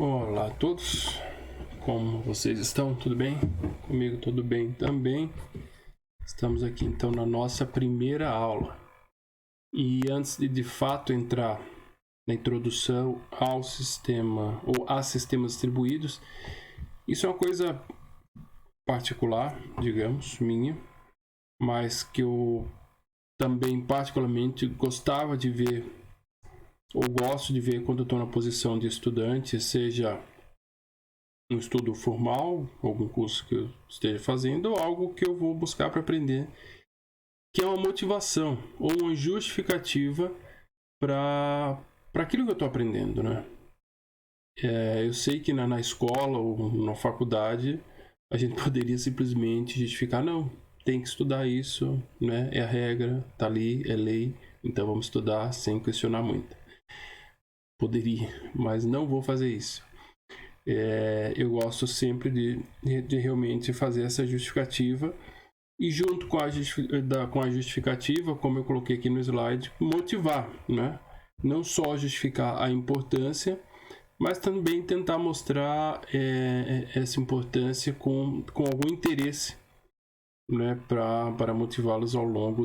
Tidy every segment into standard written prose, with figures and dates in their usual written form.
Olá a todos, como vocês estão? Tudo bem? Comigo tudo bem também. Estamos aqui então na nossa primeira aula. E antes de fato entrar na introdução ao sistema ou a sistemas distribuídos, isso é uma coisa particular, digamos, minha, mas que eu também particularmente gostava de ver ou gosto de ver quando eu estou na posição de estudante, seja um estudo formal, algum curso que eu esteja fazendo, ou algo que eu vou buscar para aprender, que é uma motivação ou uma justificativa para aquilo que eu estou aprendendo, né? Eu sei que na escola ou na faculdade a gente poderia simplesmente justificar, não, tem que estudar isso, né? É a regra, tá ali, é lei, então vamos estudar sem questionar muito. Poderia, mas não vou fazer isso. Eu gosto sempre de realmente fazer essa justificativa e junto com a justificativa, como eu coloquei aqui no slide, motivar, né? Não só justificar a importância, mas também tentar mostrar essa importância com algum interesse, né? Para motivá-los ao longo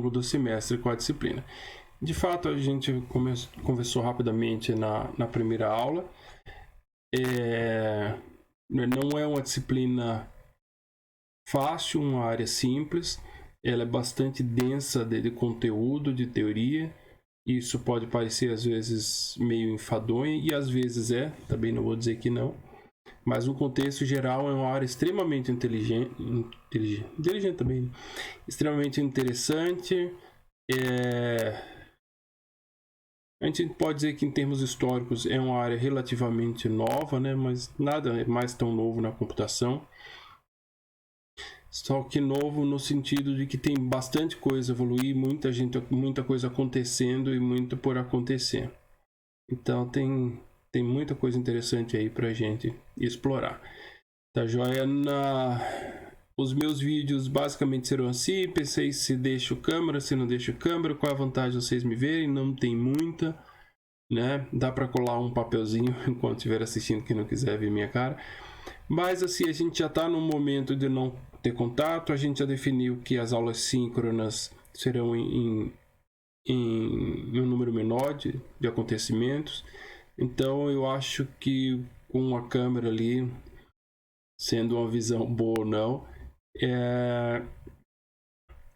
do semestre com a disciplina. De fato, a gente conversou rapidamente na primeira aula. Não é uma disciplina fácil, uma área simples. Ela é bastante densa de conteúdo, de teoria. Isso pode parecer às vezes meio enfadonho e às vezes também não vou dizer que não. Mas no contexto geral é uma área extremamente inteligente também, extremamente interessante. A gente pode dizer que em termos históricos é uma área relativamente nova, né? Mas nada é mais tão novo na computação. Só que novo no sentido de que tem bastante coisa a evoluir, muita coisa acontecendo e muito por acontecer. Então tem muita coisa interessante aí pra gente explorar. Tá joia? Os meus vídeos basicamente serão assim. Pensei se deixo câmera, se não deixo câmera, qual é a vantagem de vocês me verem? Não tem muita, né? Dá para colar um papelzinho enquanto estiver assistindo, quem não quiser ver minha cara. Mas assim, a gente já está no momento de não ter contato, a gente já definiu que as aulas síncronas serão em um número menor de acontecimentos. Então eu acho que com a câmera ali, sendo uma visão boa ou não,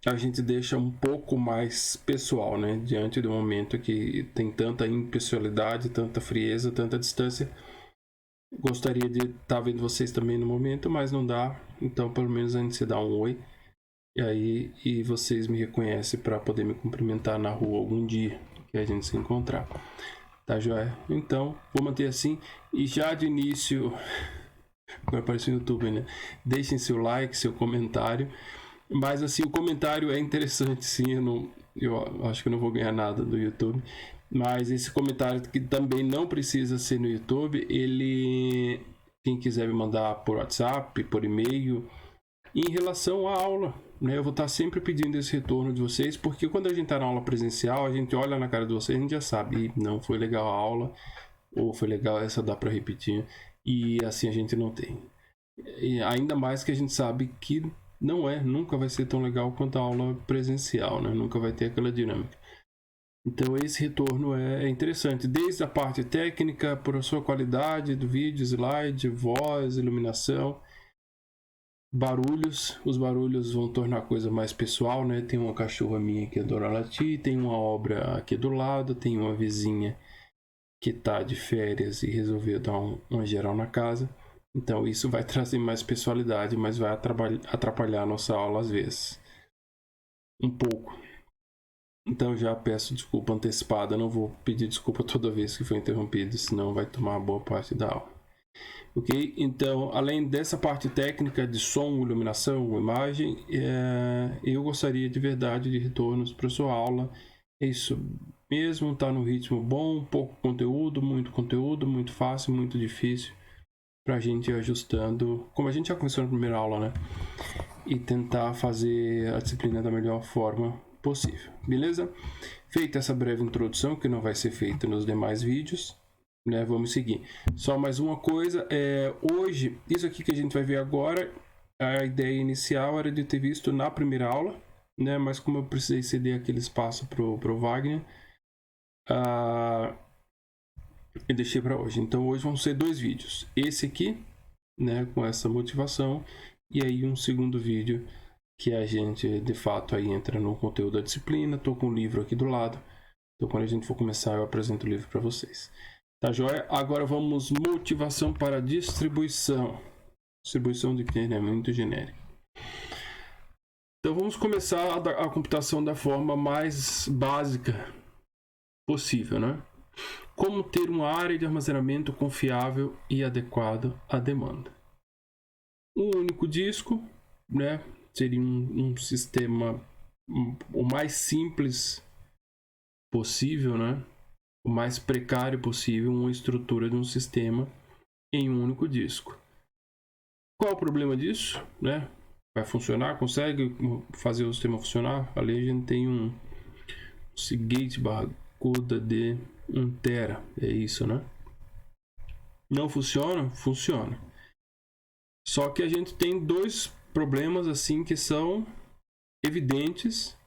a gente deixa um pouco mais pessoal, né? Diante do momento que tem tanta impessoalidade, tanta frieza, tanta distância. Gostaria de estar vendo vocês também no momento, mas não dá. Então, pelo menos a gente se dá um oi. E vocês me reconhecem para poder me cumprimentar na rua algum dia que a gente se encontrar. Tá, joia? Então, vou manter assim. E já de início, agora apareceu no YouTube, né? Deixem seu like, seu comentário. Mas assim, o comentário é interessante, sim. Eu acho que eu não vou ganhar nada do YouTube. Mas esse comentário que também não precisa ser no YouTube, quem quiser me mandar por WhatsApp, por e-mail, em relação à aula, né? Eu vou estar sempre pedindo esse retorno de vocês, porque quando a gente está na aula presencial, a gente olha na cara de vocês, a gente já sabe, não foi legal a aula, ou foi legal, essa dá para repetir, e assim a gente não tem. E ainda mais que a gente sabe que nunca vai ser tão legal quanto a aula presencial, né? Nunca vai ter aquela dinâmica. Então esse retorno é interessante, desde a parte técnica, por a sua qualidade do vídeo, slide, voz, iluminação, barulhos. Os barulhos vão tornar a coisa mais pessoal, né? Tem uma cachorra minha que adora latir, tem uma obra aqui do lado, tem uma vizinha que está de férias e resolveu dar uma geral na casa. Então isso vai trazer mais pessoalidade, mas vai atrapalhar a nossa aula às vezes. Um pouco. Então já peço desculpa antecipada, não vou pedir desculpa toda vez que for interrompido, senão vai tomar boa parte da aula. Ok? Então, além dessa parte técnica de som, iluminação, imagem, eu gostaria de verdade de retornos para sua aula. É isso mesmo, tá no ritmo bom, pouco conteúdo, muito fácil, muito difícil, para a gente ir ajustando, como a gente já começou na primeira aula, né? E tentar fazer a disciplina da melhor forma possível, beleza? Feita essa breve introdução, que não vai ser feita nos demais vídeos, né? Vamos seguir. Só mais uma coisa, hoje, isso aqui que a gente vai ver agora, a ideia inicial era de ter visto na primeira aula, né? Mas como eu precisei ceder aquele espaço pro Wagner, eu deixei para hoje. Então hoje vão ser 2 vídeos. Esse aqui, né, com essa motivação, e aí um segundo vídeo que a gente de fato aí entra no conteúdo da disciplina. Tô com o livro aqui do lado. Então quando a gente for começar eu apresento o livro para vocês. Tá joia? Agora vamos motivação para distribuição. Distribuição de treinamento genérico. Então vamos começar a computação da forma mais básica possível, né? Como ter uma área de armazenamento confiável e adequado à demanda. Um único disco, né? Seria um sistema o mais simples possível, né? O mais precário possível, uma estrutura de um sistema em um único disco. Qual o problema disso, né? Vai funcionar? Consegue fazer o sistema funcionar? Ali a gente tem um Seagate barracuda de 1 tera, é isso, né? Não funciona? Funciona. Só que a gente tem 2 problemas assim que são evidentes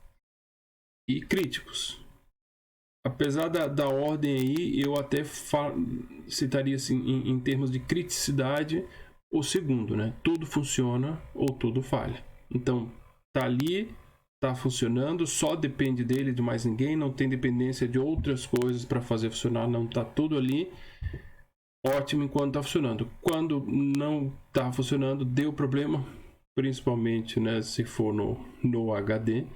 e críticos. Apesar da ordem aí, eu até citaria assim, em termos de criticidade, o segundo, né? Tudo funciona ou tudo falha. Então, tá ali, tá funcionando, só depende dele, de mais ninguém, não tem dependência de outras coisas para fazer funcionar, não, tá tudo ali ótimo enquanto tá funcionando. Quando não tá funcionando, deu problema, principalmente, né, se for no HD,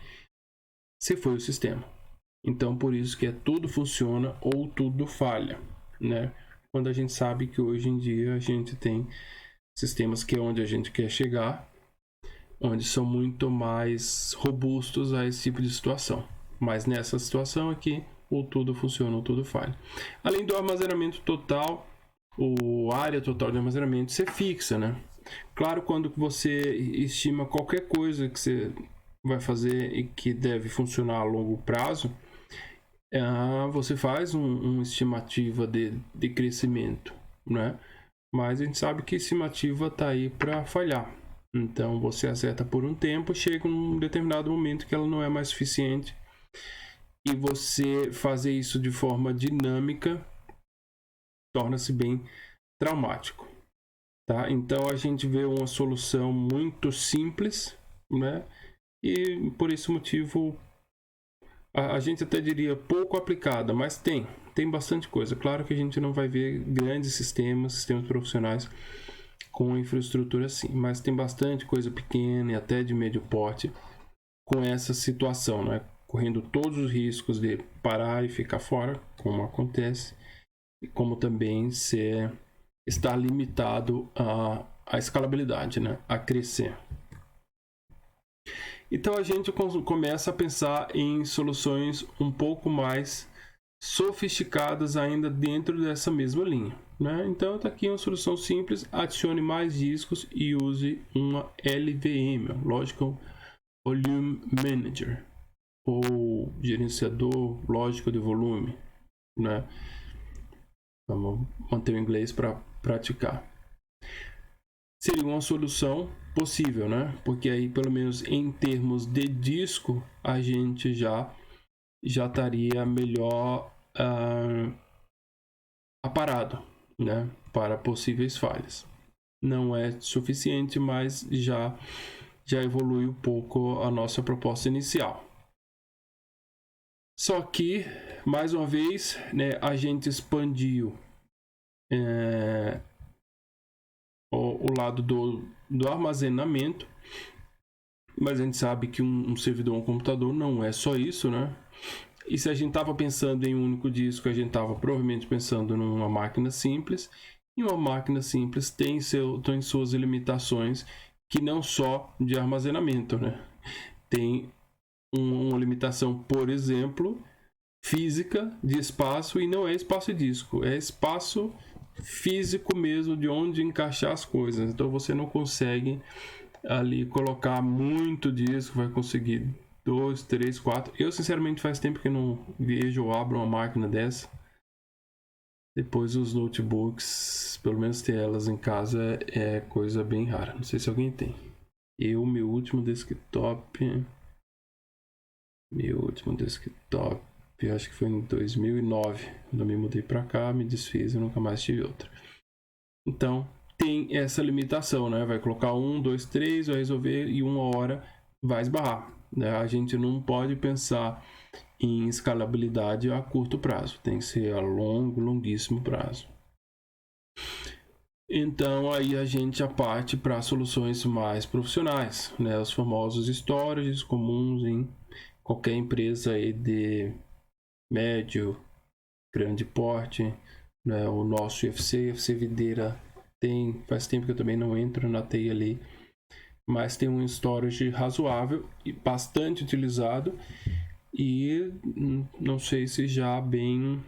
se foi o sistema. Então, por isso que tudo funciona ou tudo falha, né? Quando a gente sabe que hoje em dia a gente tem sistemas que é onde a gente quer chegar, onde são muito mais robustos a esse tipo de situação. Mas nessa situação aqui, ou tudo funciona ou tudo falha. Além do armazenamento total, ou área total de armazenamento ser fixa, né? Claro, quando você estima qualquer coisa que você vai fazer e que deve funcionar a longo prazo, você faz uma estimativa de crescimento, né? Mas a gente sabe que a estimativa está aí para falhar. Então você acerta por um tempo, chega um determinado momento que ela não é mais suficiente, e você fazer isso de forma dinâmica torna-se bem traumático, tá? Então a gente vê uma solução muito simples, né? E por esse motivo a gente até diria pouco aplicada, mas tem bastante coisa. Claro que a gente não vai ver grandes sistemas profissionais com infraestrutura assim, mas tem bastante coisa pequena e até de médio porte com essa situação, né? Correndo todos os riscos de parar e ficar fora, como acontece, e como também estar limitado à escalabilidade, né? A crescer. Então a gente começa a pensar em soluções um pouco mais sofisticadas ainda dentro dessa mesma linha, né? Então está aqui uma solução simples: adicione mais discos e use uma LVM, Logical Volume Manager, ou gerenciador lógico de volume, né? Vamos manter o inglês para praticar. Seria uma solução possível, né? Porque aí, pelo menos em termos de disco, a gente já estaria melhor aparado, né? Para possíveis falhas. Não é suficiente, mas já evolui um pouco a nossa proposta inicial. Só que, mais uma vez, né, a gente expandiu o lado do armazenamento, mas a gente sabe que um servidor, um computador, não é só isso, né? E se a gente estava pensando em um único disco, a gente estava provavelmente pensando numa máquina simples, e uma máquina simples tem suas limitações, que não só de armazenamento, né? Tem uma limitação, por exemplo, física de espaço, e não é espaço de disco, é espaço físico mesmo, de onde encaixar as coisas. Então você não consegue ali colocar muito disco, vai conseguir 2, 3, 4. Eu sinceramente faz tempo que não vejo ou abro uma máquina dessa. Depois os notebooks, pelo menos ter elas em casa é coisa bem rara. Não sei se alguém tem. Meu último desktop, acho que foi em 2009. Quando eu me mudei para cá, me desfiz e nunca mais tive outra. Então, tem essa limitação, né? Vai colocar 1, 2, 3, vai resolver e uma hora vai esbarrar, né? A gente não pode pensar em escalabilidade a curto prazo, tem que ser a longuíssimo prazo. Então aí a gente já parte para soluções mais profissionais, né? Os famosos storages comuns em qualquer empresa aí de médio, grande porte, né? O nosso UFC Videira tem, faz tempo que eu também não entro na TI ali, mas tem um storage razoável e bastante utilizado e não sei se já bem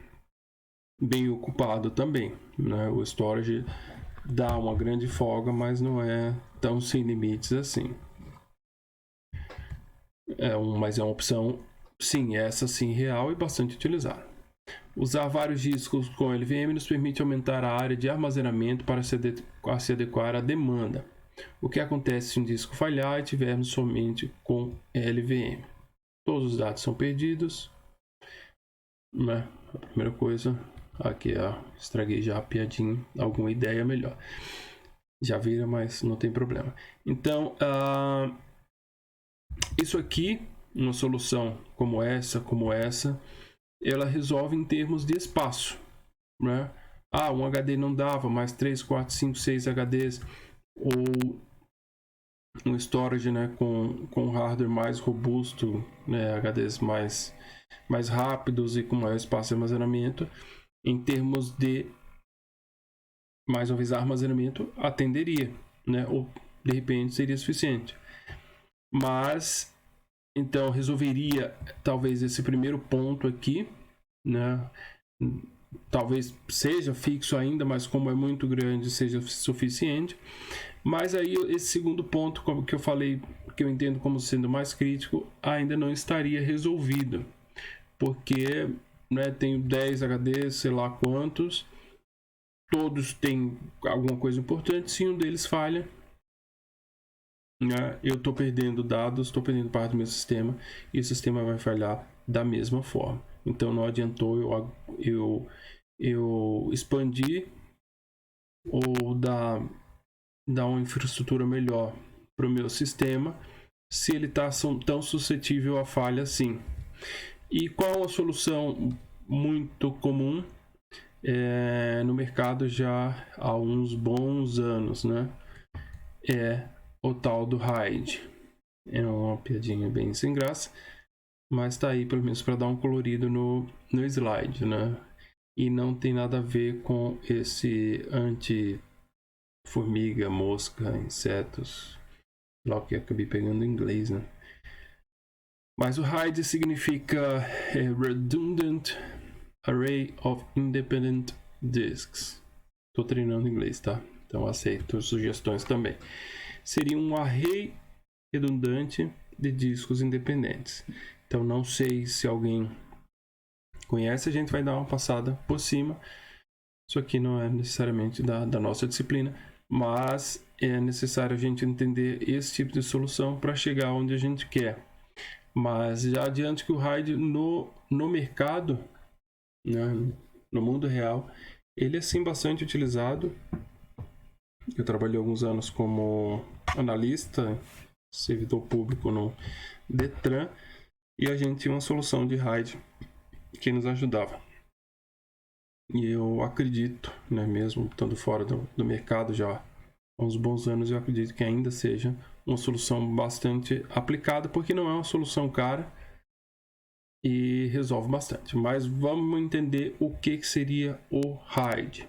ocupado também, né? O storage dá uma grande folga, mas não é tão sem limites assim. Mas é uma opção, sim, essa sim real e bastante utilizada. Usar vários discos com LVM nos permite aumentar a área de armazenamento para se adequar à demanda. O que acontece se um disco falhar e tivermos somente com LVM? Todos os dados são perdidos, né? A primeira coisa, aqui estraguei já a piadinha, alguma ideia melhor. Já vira, mas não tem problema. Então, isso aqui, uma solução como essa, ela resolve em termos de espaço, né? Um HD não dava, mais 3, 4, 5, 6 HDs, ou um storage, né, com hardware mais robusto, né, HDs mais rápidos e com maior espaço de armazenamento. Em termos de, mais uma vez, armazenamento, atenderia, né, ou de repente seria suficiente. Mas, então, resolveria talvez esse primeiro ponto aqui, né? Talvez seja fixo ainda, mas como é muito grande, seja suficiente. Mas aí esse segundo ponto, como que eu falei, que eu entendo como sendo mais crítico, ainda não estaria resolvido. Porque, né, tenho 10 HDs, sei lá quantos, todos têm alguma coisa importante. Se um deles falha, né, eu estou perdendo dados, estou perdendo parte do meu sistema e o sistema vai falhar da mesma forma. Então não adiantou eu expandir ou dar uma infraestrutura melhor para o meu sistema se ele está tão suscetível a falha assim. E qual a solução muito comum no mercado já há uns bons anos, né? É o tal do RAID. É uma piadinha bem sem graça, mas tá aí pelo menos para dar um colorido no slide, né? E não tem nada a ver com esse anti-formiga, mosca, insetos, logo que acabei pegando em inglês, né? Mas o RAID significa Redundant Array of Independent Disks. Estou treinando inglês, tá? Então aceito sugestões também. Seria um array redundante de discos independentes. Então não sei se alguém conhece, a gente vai dar uma passada por cima. Isso aqui não é necessariamente da nossa disciplina, mas é necessário a gente entender esse tipo de solução para chegar onde a gente quer. Mas já adianto que o RAID no mercado, né, no mundo real, ele é sim bastante utilizado. Eu trabalhei alguns anos como analista, servidor público no Detran, e a gente tinha uma solução de RAID que nos ajudava. E eu acredito, né, mesmo estando fora do mercado já há uns bons anos, eu acredito que ainda seja uma solução bastante aplicada, porque não é uma solução cara e resolve bastante. Mas vamos entender o que seria o RAID,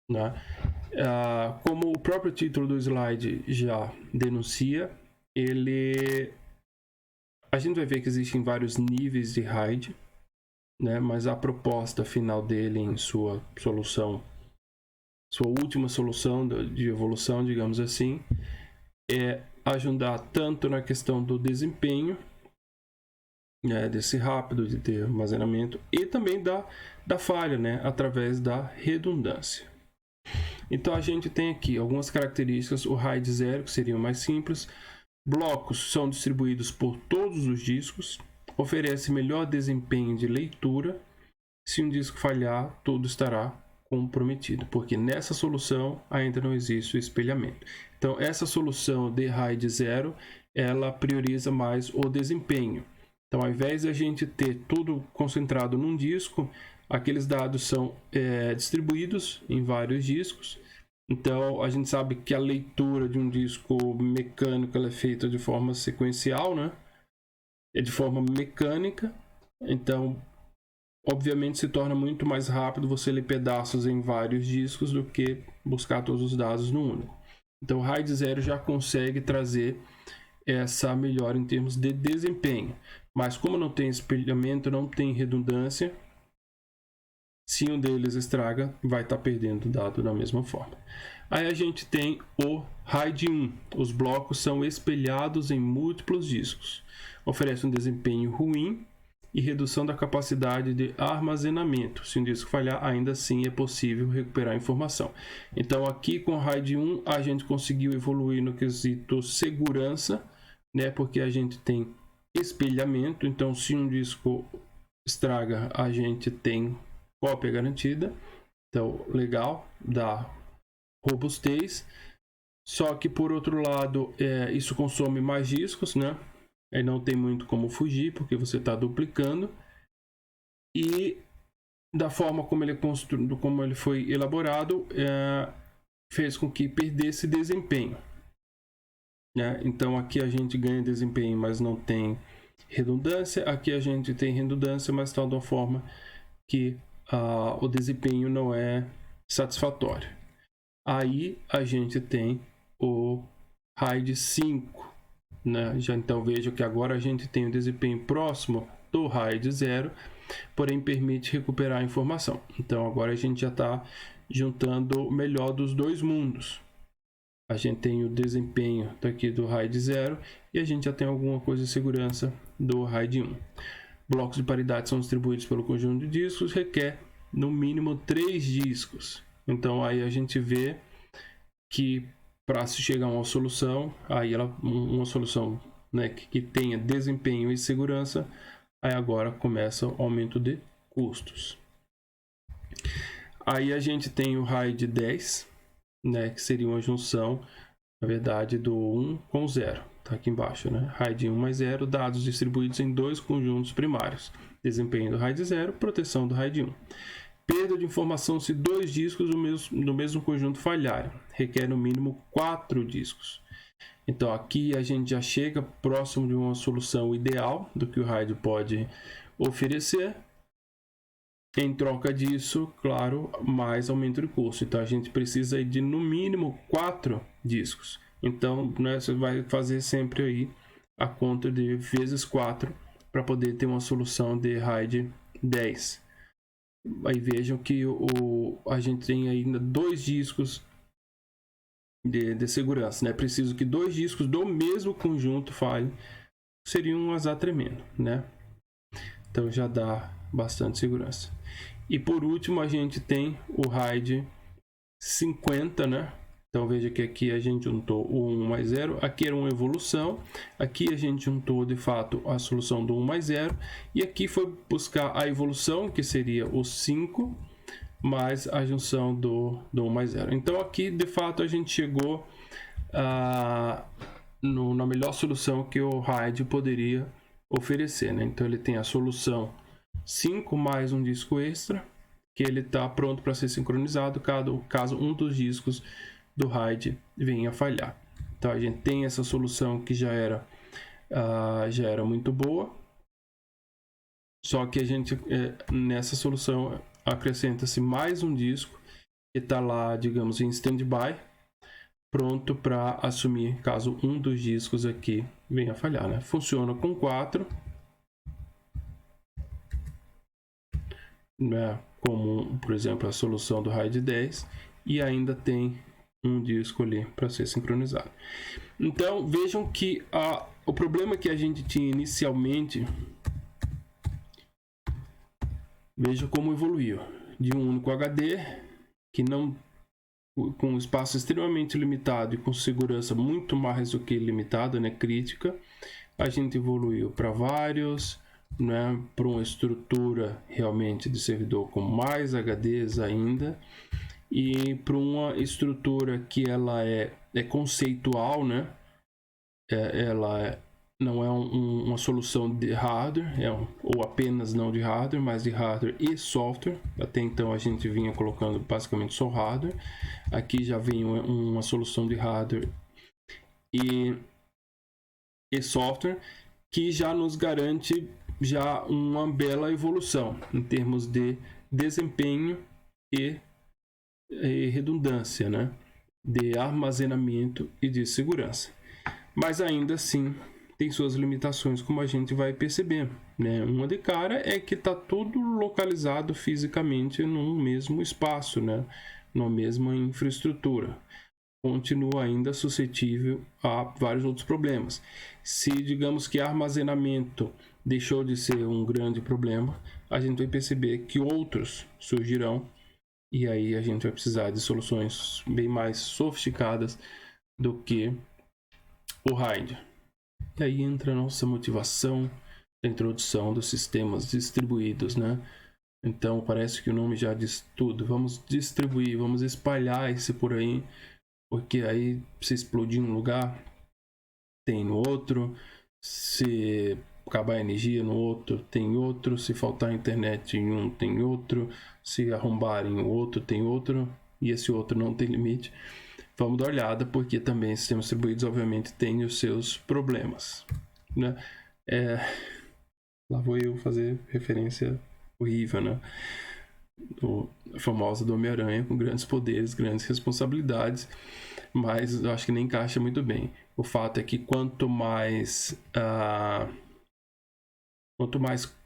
né? Como o próprio título do slide já denuncia, a gente vai ver que existem vários níveis de RAID, né? Mas a proposta final dele em sua última solução de evolução, digamos assim, é ajudar tanto na questão do desempenho desse rápido de ter armazenamento e também da falha, né, através da redundância. Então a gente tem aqui algumas características: o RAID 0, que seria o mais simples. Blocos são distribuídos por todos os discos, oferece melhor desempenho de leitura. Se um disco falhar, tudo estará comprometido, porque nessa solução ainda não existe o espelhamento. Então essa solução de RAID 0, ela prioriza mais o desempenho. Então, ao invés de a gente ter tudo concentrado num disco, aqueles dados são distribuídos em vários discos. Então, a gente sabe que a leitura de um disco mecânico ela é feita de forma sequencial, né? É de forma mecânica. Então, obviamente, se torna muito mais rápido você ler pedaços em vários discos do que buscar todos os dados no único. Então, o RAID 0 já consegue trazer essa melhora em termos de desempenho. Mas como não tem espelhamento, não tem redundância, se um deles estraga, vai estar perdendo o dado da mesma forma. Aí a gente tem o RAID 1. Os blocos são espelhados em múltiplos discos. Oferece um desempenho ruim e redução da capacidade de armazenamento. Se um disco falhar, ainda assim é possível recuperar a informação. Então aqui com o RAID 1 a gente conseguiu evoluir no quesito segurança, né? Porque a gente tem espelhamento. Então se um disco estraga, a gente tem cópia garantida. Então legal, dá robustez. Só que por outro lado, isso consome mais discos, né? Aí não tem muito como fugir, porque você está duplicando. E da forma como ele é construído, como ele foi elaborado, fez com que perdesse desempenho, né? Então aqui a gente ganha desempenho, mas não tem redundância. Aqui a gente tem redundância, mas está de uma forma que o desempenho não é satisfatório. Aí a gente tem o RAID 5, né? Já então veja que agora a gente tem um desempenho próximo do RAID 0, porém permite recuperar a informação. Então agora a gente já está juntando o melhor dos dois mundos. A gente tem o desempenho daqui do RAID 0 e a gente já tem alguma coisa de segurança do RAID 1. Blocos de paridade são distribuídos pelo conjunto de discos, requer no mínimo 3 discos. Então aí a gente vê que para se chegar a uma solução, aí uma solução, né, que tenha desempenho e segurança, aí agora começa o aumento de custos. Aí a gente tem o RAID 10, né, que seria uma junção, na verdade, do 1 com 0. Está aqui embaixo, né? RAID 1 mais 0, dados distribuídos em 2 conjuntos primários. Desempenho do RAID 0, proteção do RAID 1. Perda de informação se 2 discos do mesmo conjunto falharem. Requer no mínimo 4 discos. Então aqui a gente já chega próximo de uma solução ideal do que o RAID pode oferecer. Em troca disso, claro, mais aumento de custo. Então a gente precisa de no mínimo 4 discos. Então, né, você vai fazer sempre aí a conta de vezes 4 para poder ter uma solução de RAID 10. Aí vejam que a gente tem ainda 2 discos de segurança, né? Preciso que 2 discos do mesmo conjunto falhem. Seria um azar tremendo, né? Então já dá bastante segurança. E por último a gente tem o RAID 50, né? Então veja que aqui a gente juntou o 1 mais 0, aqui era uma evolução, aqui a gente juntou de fato a solução do 1 mais 0, e aqui foi buscar a evolução, que seria o 5, mais a junção do 1 mais 0. Então aqui de fato a gente chegou na melhor solução que o RAID poderia oferecer, né? Então ele tem a solução 5 mais um disco extra, que ele está pronto para ser sincronizado caso um dos discos do RAID venha a falhar. Então a gente tem essa solução que já era muito boa, só que a gente nessa solução acrescenta-se mais um disco que está lá, digamos, em standby, pronto para assumir caso um dos discos aqui venha a falhar, né? Funciona com 4, né, como por exemplo a solução do RAID 10, e ainda tem um disco ali para ser sincronizado. Então vejam que o problema que a gente tinha inicialmente Veja como evoluiu de um único HD que não, com espaço extremamente limitado e com segurança muito mais do que limitada, né, crítica. A gente evoluiu para vários, né, para uma estrutura realmente de servidor com mais HDs ainda, e para uma estrutura que ela é conceitual, né? Ela não é uma solução de hardware, ou apenas não de hardware, mas de hardware e software. Até então a gente vinha colocando basicamente só hardware. Aqui já vem uma solução de hardware e software, que já nos garante já uma bela evolução em termos de desempenho e redundância, né? De armazenamento e de segurança. Mas ainda assim tem suas limitações, como a gente vai perceber, né? Uma de cara é que está tudo localizado fisicamente num mesmo espaço, né? Numa mesma infraestrutura. Continua ainda suscetível a vários outros problemas. Se digamos que armazenamento deixou de ser um grande problema, a gente vai perceber que outros surgirão, e aí a gente vai precisar de soluções bem mais sofisticadas do que o RAID. E aí entra a nossa motivação da introdução dos sistemas distribuídos, né? Então parece que o nome já diz tudo. Vamos distribuir, vamos espalhar esse por aí, porque aí se explodir em um lugar, tem no outro. Se acabar a energia no outro, tem outro. Se faltar internet em um, tem outro. Se arrombarem o outro, tem outro. E esse outro não tem limite. Vamos dar uma olhada, porque também sistemas distribuídos, obviamente, têm os seus problemas, né? Lá vou eu fazer referência horrível, né? A famosa do Homem-Aranha, com grandes poderes, grandes responsabilidades, mas eu acho que nem encaixa muito bem. O fato é que quanto mais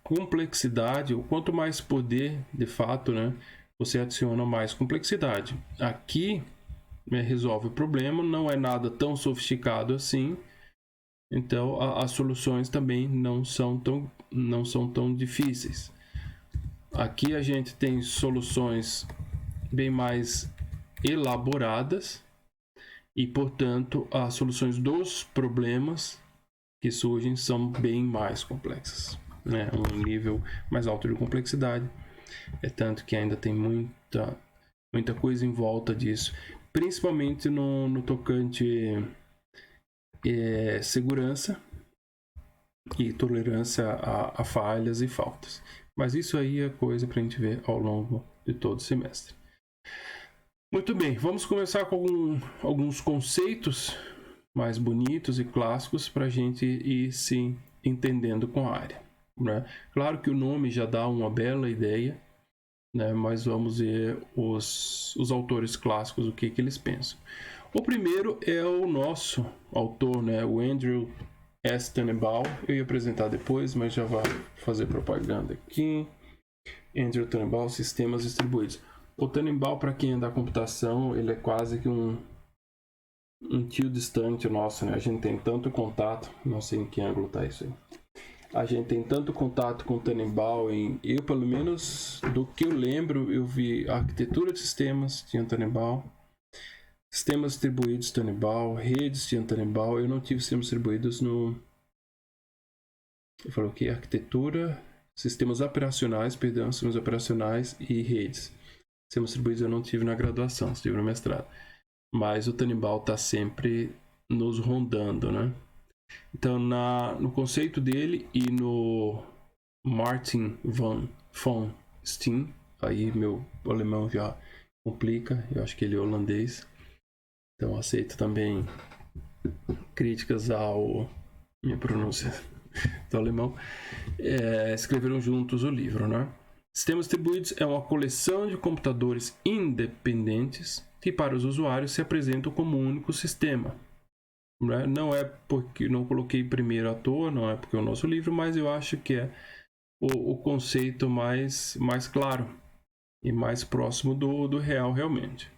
complexidade, ou quanto mais poder, de fato, né, você adiciona mais complexidade. Aqui resolve o problema, não é nada tão sofisticado assim, então as soluções também não são tão difíceis. Aqui a gente tem soluções bem mais elaboradas e, portanto, as soluções dos problemas que surgem são bem mais complexas, né? Um nível mais alto de complexidade, é tanto que ainda tem muita coisa em volta disso, principalmente no tocante segurança e tolerância a falhas e faltas. Mas isso aí é coisa para a gente ver ao longo de todo o semestre. Muito bem, vamos começar com alguns conceitos mais bonitos e clássicos para a gente ir se entendendo com a área, né? Claro que o nome já dá uma bela ideia, né? Mas vamos ver os autores clássicos, o que eles pensam. O primeiro é o nosso autor, né? O Andrew S. Tannenbaum. Eu ia apresentar depois, mas já vai fazer propaganda aqui. Andrew Tannenbaum, Sistemas Distribuídos. O Tannenbaum, para quem é da computação, ele é quase que um tio distante nosso, né? A gente tem tanto contato, não sei em que ângulo tá isso aí. A gente tem tanto contato com o Tannenbaum, eu, pelo menos, do que eu lembro, eu vi arquitetura de sistemas, tinha Tannenbaum, sistemas distribuídos, Tannenbaum, redes, tinha Tannenbaum. Eu não tive sistemas distribuídos no... Eu falo o que? Arquitetura, sistemas operacionais e redes. Sistemas distribuídos eu não tive na graduação, estive no mestrado. Mas o Tannenbaum está sempre nos rondando, né? Então, no conceito dele e no Martin von Steen, aí meu alemão já complica, eu acho que ele é holandês, então aceito também críticas minha pronúncia do alemão. Escreveram juntos o livro, né? Sistemas distribuídos é uma coleção de computadores independentes que para os usuários se apresentam como um único sistema. Não é porque não coloquei primeiro à toa, não é porque é o nosso livro, mas eu acho que é o conceito mais claro e mais próximo do real realmente.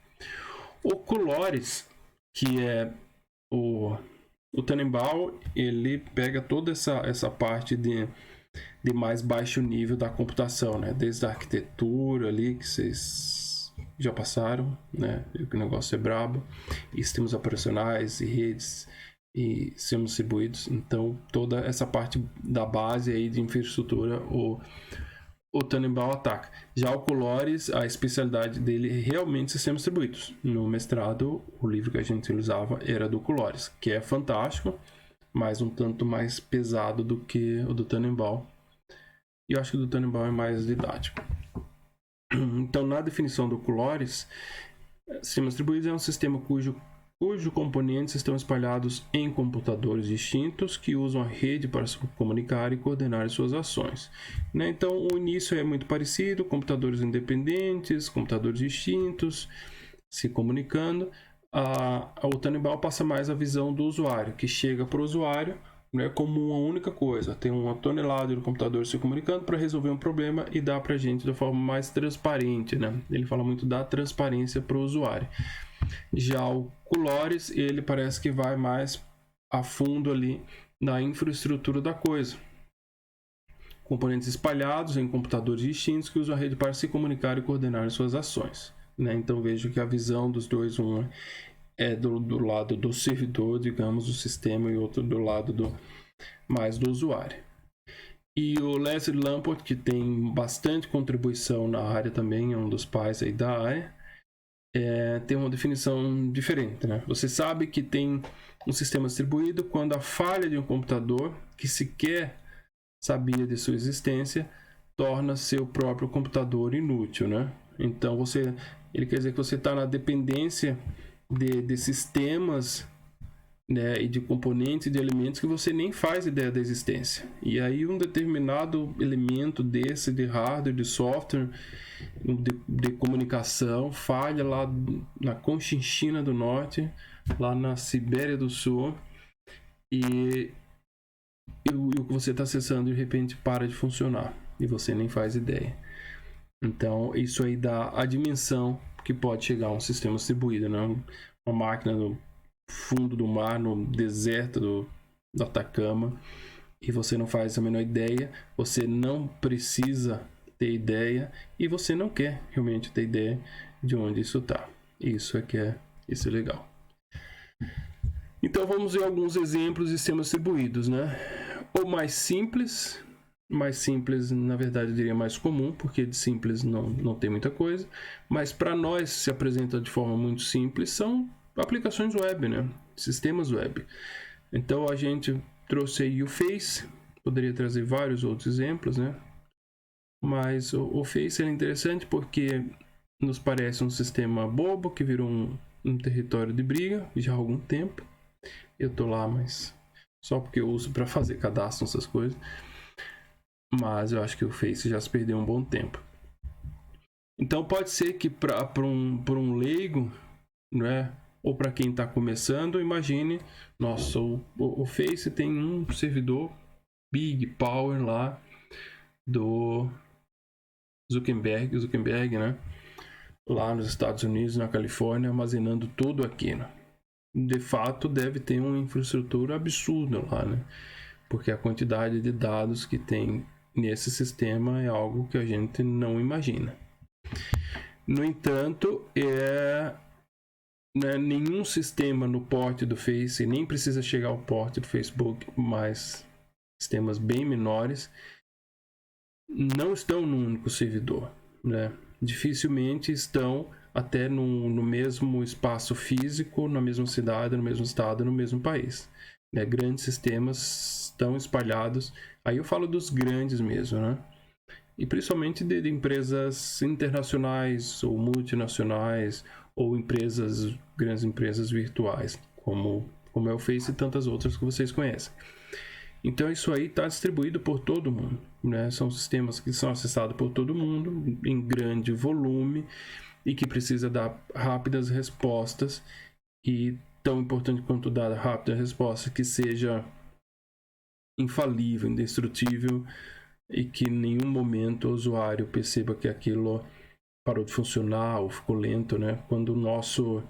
O Colores, que é o Tannenbaum, ele pega toda essa parte de de mais baixo nível da computação, né? Desde a arquitetura ali, que vocês já passaram, né? Viu que o negócio é brabo. E sistemas operacionais e redes e sistemas distribuídos. Então, toda essa parte da base aí de infraestrutura, o Tannenbaum ataca. Já o Colores, a especialidade dele é realmente sistemas distribuídos. No mestrado, o livro que a gente usava era do Colores, que é fantástico, mas um tanto mais pesado do que o do Tannenbaum. E eu acho que o do Tannenbaum é mais didático. Então, na definição do Colores, sistemas distribuídos é um sistema cujos componentes estão espalhados em computadores distintos que usam a rede para se comunicar e coordenar suas ações. Né? Então, o início é muito parecido, computadores independentes, computadores distintos, se comunicando. O Tannenbaum passa mais a visão do usuário, que chega para o usuário, né, como uma única coisa. Tem uma tonelada de computador se comunicando para resolver um problema e dá para a gente de forma mais transparente. Né? Ele fala muito da transparência para o usuário. Já o Colores, ele parece que vai mais a fundo ali na infraestrutura da coisa. Componentes espalhados em computadores distintos que usam a rede para se comunicar e coordenar suas ações. Né? Então vejo que a visão dos dois, um é do lado do servidor, digamos, do sistema, e outro do lado mais do usuário. E o Leslie Lamport, que tem bastante contribuição na área também, é um dos pais aí da área, tem uma definição diferente. Né? Você sabe que tem um sistema distribuído quando a falha de um computador, que sequer sabia de sua existência, torna seu próprio computador inútil. Né? Então, ele quer dizer que você está na dependência de sistemas, né, e de componentes, de elementos que você nem faz ideia da existência. E aí um determinado elemento desse, de hardware, de software, de comunicação, falha lá na Conchinchina do Norte, lá na Sibéria do Sul, e o que você está acessando de repente para de funcionar, e você nem faz ideia. Então isso aí dá a dimensão que pode chegar a um sistema distribuído, né? Uma máquina no fundo do mar, no deserto do Atacama, e você não faz a menor ideia, você não precisa ter ideia e você não quer realmente ter ideia de onde isso está. Isso é legal. Então vamos ver alguns exemplos de sistemas distribuídos, né? O mais simples, na verdade eu diria mais comum, porque de simples não tem muita coisa, mas para nós se apresenta de forma muito simples, são aplicações web, né? Sistemas web. Então a gente trouxe aí o Face, poderia trazer vários outros exemplos, né? Mas o Face é interessante porque nos parece um sistema bobo que virou um território de briga já há algum tempo. Eu tô lá, mas só porque eu uso para fazer cadastro, essas coisas. Mas eu acho que o Face já se perdeu um bom tempo. Então pode ser que para um leigo, né, ou para quem está começando, imagine, nossa, o Face tem um servidor Big Power lá do Zuckerberg, né, lá nos Estados Unidos, na Califórnia, armazenando tudo aquilo. De fato, deve ter uma infraestrutura absurda lá, né, porque a quantidade de dados que tem nesse sistema é algo que a gente não imagina. No entanto, nenhum sistema no porte do Face, nem precisa chegar ao porte do Facebook, mas sistemas bem menores não estão num único servidor, né? Dificilmente estão até no mesmo espaço físico, na mesma cidade, no mesmo estado, no mesmo país, né? Grandes sistemas estão espalhados, aí eu falo dos grandes mesmo, né? E principalmente de empresas internacionais ou multinacionais, ou grandes empresas virtuais, como é o Face e tantas outras que vocês conhecem. Então isso aí está distribuído por todo mundo, né? São sistemas que são acessados por todo mundo, em grande volume, e que precisa dar rápidas respostas, e tão importante quanto dar rápida resposta, que seja infalível, indestrutível, e que em nenhum momento o usuário perceba que aquilo parou de funcionar ou ficou lento, né? Quando o nosso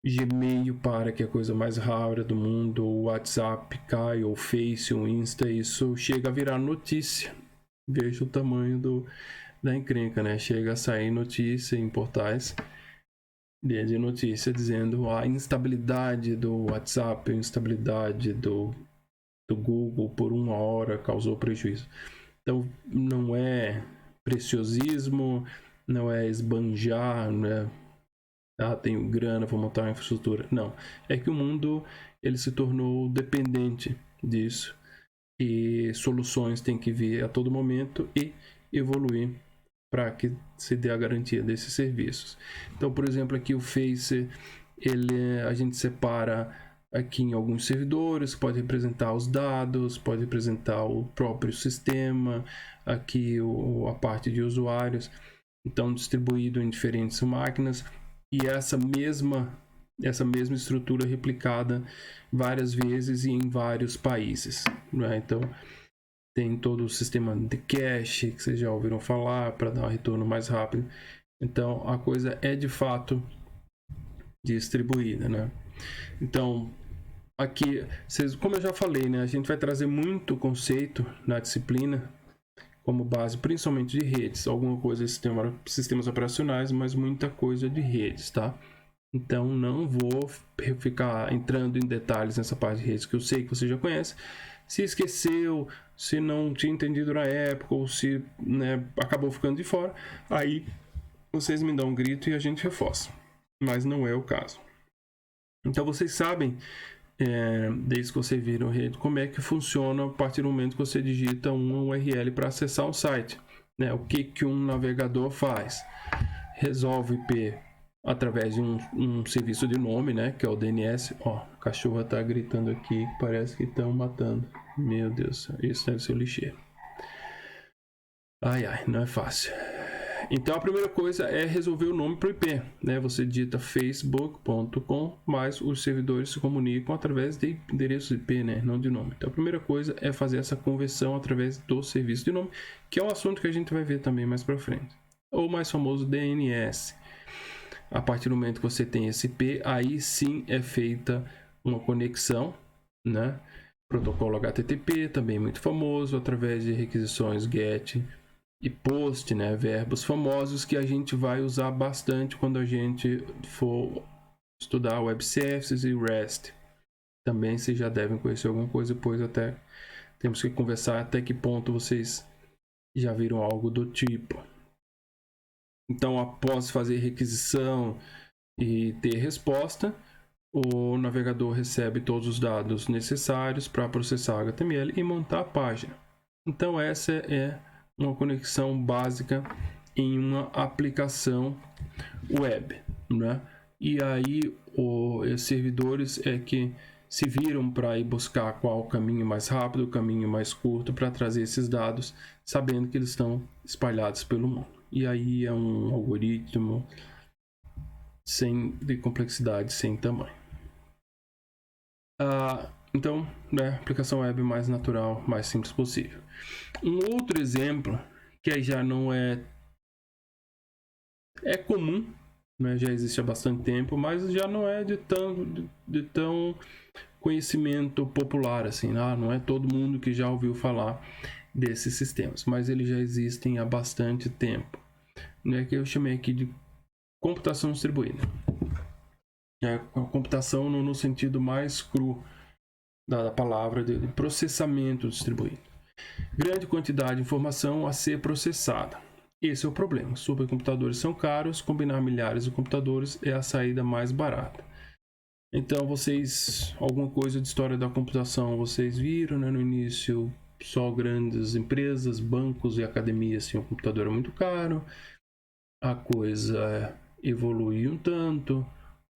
Gmail para, que é a coisa mais rara do mundo, o WhatsApp cai, ou Face, ou Insta, isso chega a virar notícia. Veja o tamanho da encrenca, né? Chega a sair notícia em portais de notícia dizendo a instabilidade do WhatsApp, a instabilidade do Google por 1 hora causou prejuízo. Então não é preciosismo, não é esbanjar, não é tenho grana, vou montar uma infraestrutura. Não, é que o mundo ele se tornou dependente disso e soluções têm que vir a todo momento e evoluir para que se dê a garantia desses serviços. Então, por exemplo, aqui o Face, a gente separa aqui em alguns servidores, pode representar os dados, pode representar o próprio sistema, aqui a parte de usuários, então distribuído em diferentes máquinas, e essa mesma estrutura replicada várias vezes e em vários países, né? Então tem todo o sistema de cache que vocês já ouviram falar para dar um retorno mais rápido. Então a coisa é de fato distribuída, né? Então aqui, como eu já falei, né, a gente vai trazer muito conceito na disciplina como base, principalmente de redes, alguma coisa de sistemas operacionais, mas muita coisa de redes, tá? Então não vou ficar entrando em detalhes nessa parte de redes, que eu sei que você já conhece. Se esqueceu, se não tinha entendido na época, ou se, né, acabou ficando de fora, aí vocês me dão um grito e a gente reforça. Mas não é o caso. Então vocês sabem, desde que vocês viram rede, como é que funciona a partir do momento que você digita uma URL para acessar um site, né? O que um navegador faz? Resolve IP através de um serviço de nome, né? Que é o DNS. Ó, a cachorra tá gritando aqui, parece que estão matando. Meu Deus, isso deve ser o lixeiro. Ai, não é fácil. Então a primeira coisa é resolver o nome para o IP, né? Você digita facebook.com, mas os servidores se comunicam através de endereços IP, né? Não de nome. Então a primeira coisa é fazer essa conversão através do serviço de nome, que é um assunto que a gente vai ver também mais para frente. Ou mais famoso DNS. A partir do momento que você tem esse IP, aí sim é feita uma conexão, né? Protocolo HTTP, também muito famoso, através de requisições GET e POST, né? Verbos famosos que a gente vai usar bastante quando a gente for estudar Web Services e REST. Também vocês já devem conhecer alguma coisa, depois até temos que conversar até que ponto vocês já viram algo do tipo. Então, após fazer requisição e ter resposta, o navegador recebe todos os dados necessários para processar HTML e montar a página. Então, essa é uma conexão básica em uma aplicação web, né? E aí os servidores é que se viram para ir buscar qual o caminho mais rápido, o caminho mais curto para trazer esses dados, sabendo que eles estão espalhados pelo mundo. E aí é um algoritmo de complexidade, sem tamanho. Então, né, aplicação web mais natural, mais simples possível. Um outro exemplo, que aí já não é comum, né, já existe há bastante tempo, mas já não é de tão conhecimento popular assim, não é todo mundo que já ouviu falar desses sistemas, mas eles já existem há bastante tempo, né, que eu chamei aqui de computação distribuída. A computação no sentido mais cru da palavra, de processamento distribuído. Grande quantidade de informação a ser processada. Esse é o problema. Supercomputadores são caros, combinar milhares de computadores é a saída mais barata. Então, alguma coisa de história da computação vocês viram, né? No início, só grandes empresas, bancos e academias tinham um computador muito caro. A coisa evoluiu um tanto,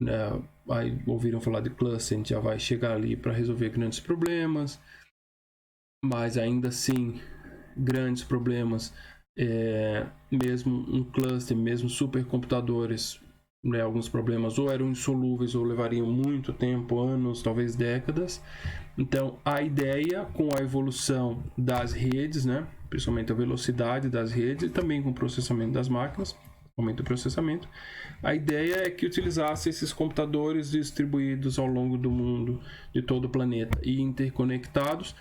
né? Aí ouviram falar de cluster, a gente já vai chegar ali para resolver grandes problemas, mas ainda assim, grandes problemas, mesmo um cluster, mesmo supercomputadores, né, alguns problemas ou eram insolúveis ou levariam muito tempo, anos, talvez décadas. Então a ideia, com a evolução das redes, né, principalmente a velocidade das redes e também com o processamento das máquinas, aumenta o processamento. A ideia é que utilizasse esses computadores distribuídos ao longo do mundo, de todo o planeta, e interconectados,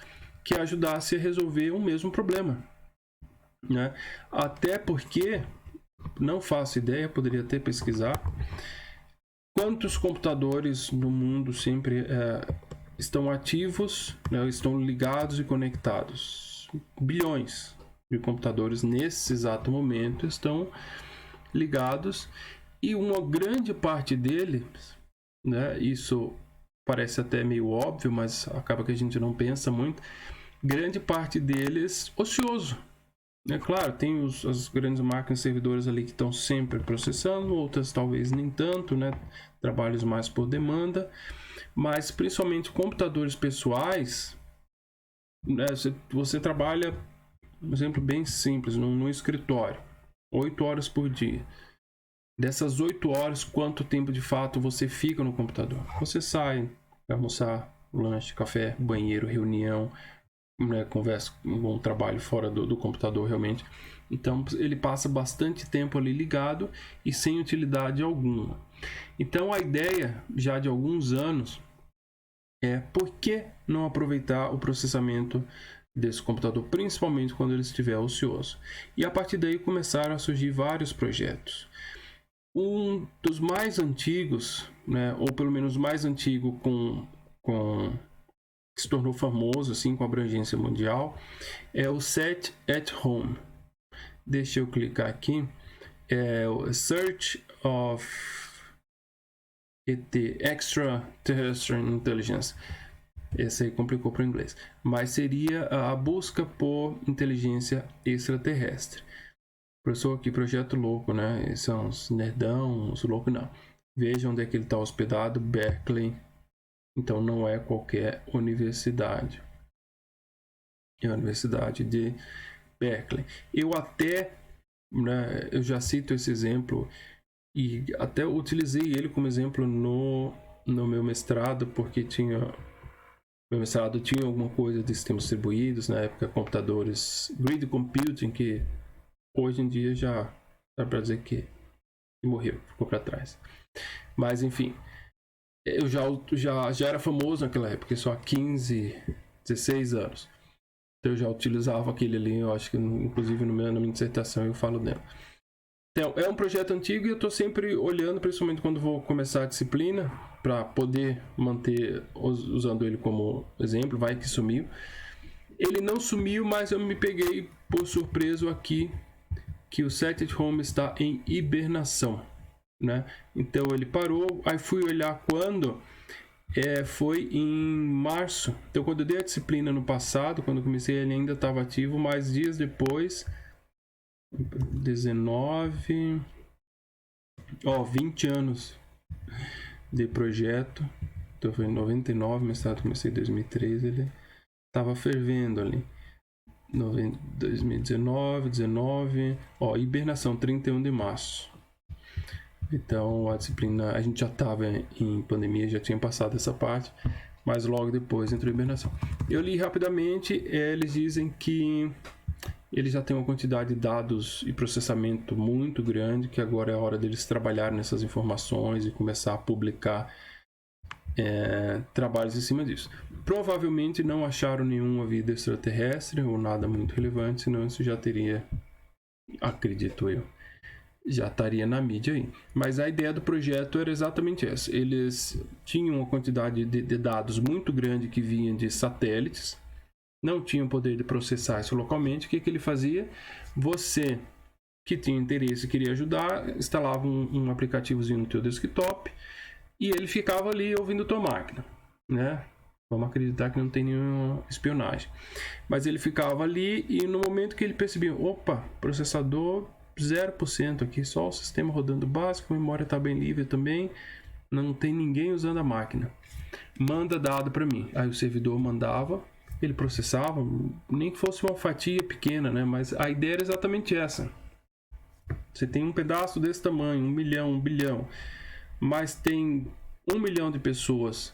que ajudasse a resolver o mesmo problema, né? Até porque, não faço ideia, poderia até pesquisar, quantos computadores no mundo sempre estão ativos, né, estão ligados e conectados. Bilhões de computadores nesse exato momento estão ligados, e uma grande parte deles, né, isso parece até meio óbvio, mas acaba que a gente não pensa muito, grande parte deles ocioso. É claro, tem as grandes máquinas servidoras ali que estão sempre processando, outras talvez nem tanto, né, trabalhos mais por demanda, mas principalmente computadores pessoais, né, você trabalha, um exemplo bem simples, num escritório, 8 horas por dia. Dessas 8 horas, quanto tempo de fato você fica no computador? Você sai, vai almoçar, lanche, café, banheiro, reunião, né, conversa, um trabalho fora do computador realmente. Então ele passa bastante tempo ali ligado e sem utilidade alguma. Então a ideia já de alguns anos é por que não aproveitar o processamento desse computador, principalmente quando ele estiver ocioso. E a partir daí começaram a surgir vários projetos. Um dos mais antigos, né, ou pelo menos mais antigo que se tornou famoso assim, com abrangência mundial, é o Set at Home. Deixa eu clicar aqui. É o Search of ET, Extraterrestrial Intelligence. Esse aí complicou para o inglês. Mas seria a busca por inteligência extraterrestre. Professor, que projeto louco, né? Esses são uns nerdão, uns loucos, não. Veja onde é que ele está hospedado, Berkeley. Então não é qualquer universidade. É a Universidade de Berkeley. Eu até, né, eu já cito esse exemplo e até utilizei ele como exemplo no meu mestrado, porque meu mestrado tinha alguma coisa de sistemas distribuídos, na época computadores grid computing, que hoje em dia já dá para dizer que morreu, ficou para trás. Mas enfim, eu já era famoso naquela época, só há 15, 16 anos. Então eu já utilizava aquele ali, eu acho que inclusive na minha dissertação eu falo dela. Então, é um projeto antigo e eu estou sempre olhando, principalmente quando vou começar a disciplina, para poder manter usando ele como exemplo. Vai que sumiu. Ele não sumiu, mas eu me peguei por surpresa aqui que o Set at Home está em hibernação, né? Então ele parou, aí fui olhar quando, foi em março. Então quando eu dei a disciplina no passado, quando eu comecei, ele ainda estava ativo, mas dias depois, 20 anos de projeto. Então foi em 99, mestrado comecei em 2003, ele estava fervendo ali. 2019, 19, hibernação 31 de março. Então a disciplina, a gente já estava em pandemia, já tinha passado essa parte, mas logo depois entrou em hibernação. Eu li rapidamente, eles dizem que eles já têm uma quantidade de dados e processamento muito grande, que agora é a hora deles trabalharem nessas informações e começar a publicar trabalhos em cima disso. Provavelmente não acharam nenhuma vida extraterrestre ou nada muito relevante, senão isso já teria, acredito eu, já estaria na mídia aí. Mas a ideia do projeto era exatamente essa. Eles tinham uma quantidade de dados muito grande que vinha de satélites, não tinham poder de processar isso localmente. O que ele fazia? Você que tinha interesse e queria ajudar, instalava um aplicativozinho no teu desktop e ele ficava ali ouvindo tua máquina, né? Vamos acreditar que não tem nenhuma espionagem. Mas ele ficava ali e no momento que ele percebia, opa, processador 0% aqui, só o sistema rodando básico, a memória está bem livre também, não tem ninguém usando a máquina. Manda dado para mim. Aí o servidor mandava, ele processava, nem que fosse uma fatia pequena, né? Mas a ideia era exatamente essa. Você tem um pedaço desse tamanho, 1 milhão, 1 bilhão, mas tem 1 milhão de pessoas,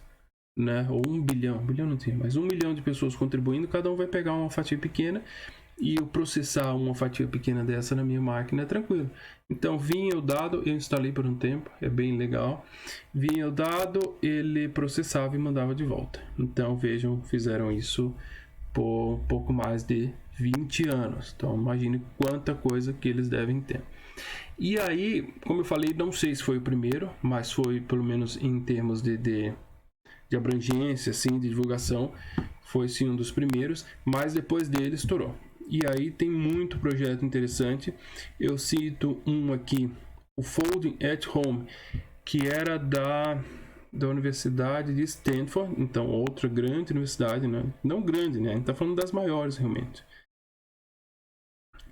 né? Ou 1 bilhão não tinha, mas 1 milhão de pessoas contribuindo, cada um vai pegar uma fatia pequena e eu processar uma fatia pequena dessa na minha máquina é tranquilo. Então vinha o dado, eu instalei por um tempo, é bem legal. Vinha o dado, ele processava e mandava de volta. Então vejam, fizeram isso por um pouco mais de 20 anos. Então imagine quanta coisa que eles devem ter. E aí, como eu falei, não sei se foi o primeiro, mas foi, pelo menos em termos de abrangência, assim, de divulgação, foi sim um dos primeiros, mas depois dele estourou. E aí tem muito projeto interessante. Eu cito um aqui, o Folding at Home, que era da Universidade de Stanford, então outra grande universidade, né? Não grande, né? A gente está falando das maiores realmente.